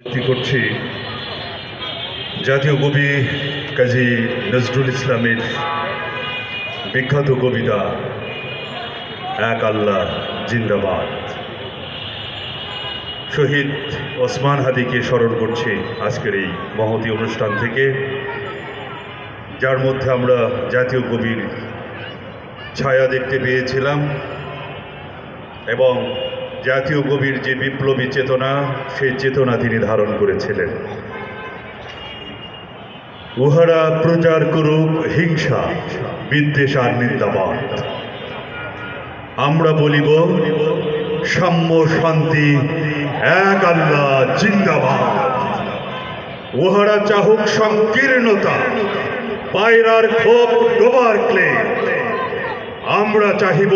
করছি জাতীয় কবি কাজী নজরুল ইসলামের বিখ্যাত কবিতা এক আল্লাহ জিন্দাবাদ। শহীদ ওসমান হাদিকে স্মরণ করছি আজকের এই মহতী অনুষ্ঠান থেকে, যার মধ্যে আমরা জাতীয় কবির ছায়া দেখতে পেয়েছিলাম এবং জাতীয় কবির যে বিপ্লবী চেতনা, সেই চেতনা তিনি ধারণ করেছিলেন। উহারা প্রচার করুক হিংসা, বিদ্বেষ আর নিন্দাবাদ, আমরা বলিব সাম্য শান্তি এক আল্লাহ জিন্দাবাদ। উহারা চাহুক সংকীর্ণতা, পায়রার ক্ষোভ ডোবার ক্লেদ, আমরা চাহিব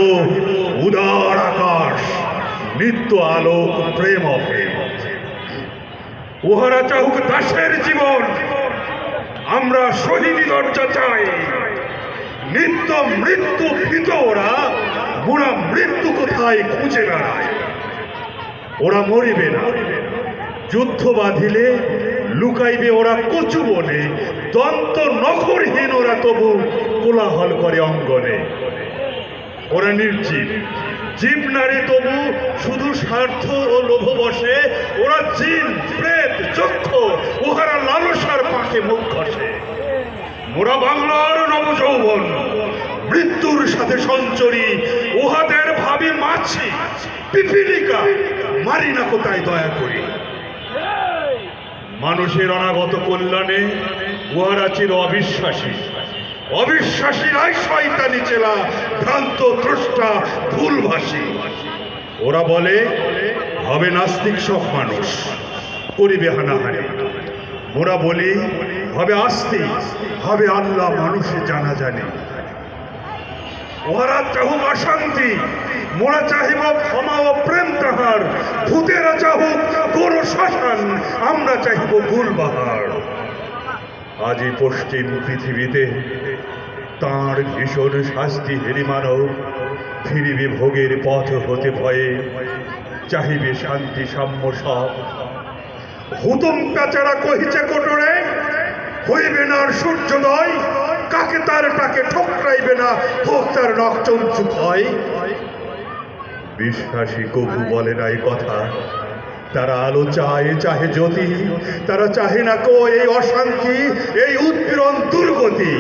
উদার আকাশ, নিত্য আলোক প্রেম অপ্রেম। উহারা চাহুক দাসের জীবন, আমরা শহীদি দরজা চাই। নিত্য মৃত্যু ভীত ওরা, মোরা মৃত্যু কোথায় খুঁজে বেড়ায়। ওরা মরিবে না, যুদ্ধ বাঁধিলে লুকাইবে ওরা কচু বনে। দন্ত নখরহীন ওরা তবু কোলাহল করে অঙ্গনে। ওরা নির্জীব, জীব নারী তবু শুধু স্বার্থ ও লোভ বসে। ওরা জিন প্রেত চক্ষ, উহারা লালসার পাশে মুখ ঘষে। মোরা বাংলার নবযৌবন, মৃত্যুর সাথে সঞ্চরী। উহাদের ভাবি মাছি পিপিলিকা, মারি না কোথায় দয়া করি। মানুষের অনাগত কল্যাণে উহারা চির অবিশ্বাসী। অবিশ্বাসীরাই শয়তানি চেলা, ভ্রান্ত দ্রষ্টা ভুলভাষী। ওরা বলে হবে নাস্তিক সব মানুষ, করিবে হানাহানি। মোরা বলি হবে আস্তিক, হবে আল্লাহ মানুষে জানা জানি। ওরা চাহুক অশান্তি, মোরা চাহিব ক্ষমা ও প্রেম তাহার। ভূতেরা চাহুক গোর শ্মশান, আমরা চাহিব গুলবাহার। আজই পশ্চিম পৃথিবীতে তাঁর ভীষণ শাস্তি হেরি মানব, ফিরিবে ভোগের পথ হতে ভয়ে, চাহিবে শান্তি সাম্য সব। হুতুম পেচারা কহিছে কোটরে, হইবে না আর সূর্যোদয়। কাকে তার টাকে ঠকরাইবে না, হোক তার রক্তচঞ্চু ক্ষয়। বিশ্বাসী কবু বলে নাই কথা, তারা আলো চায়, চাহে জ্যোতি। তারা চাহে না কো এই অশান্তি, এই উৎপীড়ন দুর্গতি।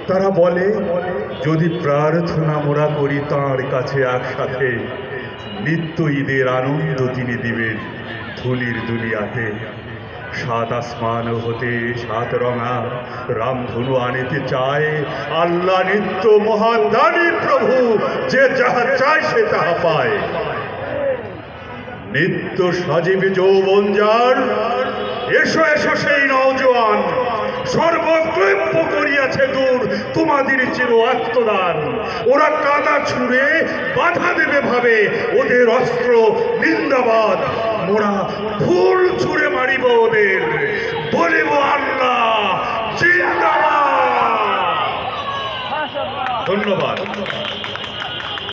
তারা বলে যদি প্রার্থনা মোরা করি তাঁর কাছে একসাথে, নিত্য ঈদের আনন্দ তিনি দিবেন ধুলির দুনিয়াতে। সাত আসমান হতে সাত রঙা রামধনু আনিতে চায় আল্লাহ নিত্য মহাদানী প্রভু। যে যাহা চায় সে তাহা পায়। নিত্য সজীব যৌবন যার, এসো এসো সেই নওজোয়ান। সর্বক্লৈব্য করিয়াছে দূর তোমাদের চির আত্মদান। ওরা কাদা ছুঁড়ে বাধা দেবে ভাবে, ওদের অস্ত্র নিন্দাবাদ। মোরা ফুল ছুঁড়ে মারিব ওদের, বলিব আল্লাহ জিন্দাবাদ। ধন্যবাদ।